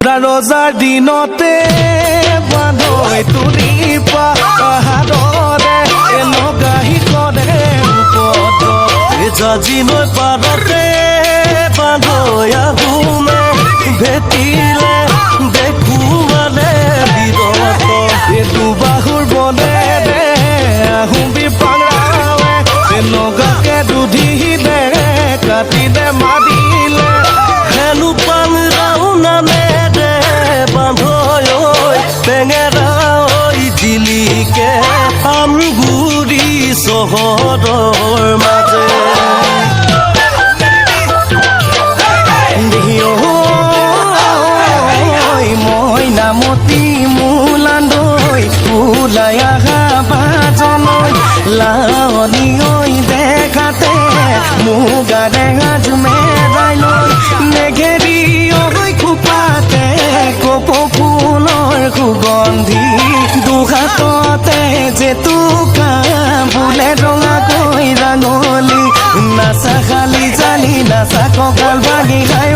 বুঢ়া ৰজাৰ দিনতে বান্ধৈ তুলি পাহাৰৰে নগাহি কৰে ৰূপত জাজি নৈ পাৰতে বান্ধৈ আহোমে ভেটিলে দেখো মানে বিৰত দুবাহুৰ বনেৰে আহোম বিপাঙাৱে নগাকে দুধি দে কাটি দে মাৰিলে হেনো পান ৰাওনামে দে বান্ধৈ টেঙেৰা দিলিকে আমগুৰি চহৰৰ মাজে মই নামতি মোলান্দৈ ওলাই আহা বাজনৈ লাৱনী দেখাতে মুগাৰে আজ মেৰাই লৈ নেঘেৰি খোপাতে কপৌ ফুলৰ সুগন্ধি দুহাততে জেতুকা বোলে ৰঙাকৈ ৰাঙলী নাচা খালি জালি নাচা কঁকাল ভাঙি খাই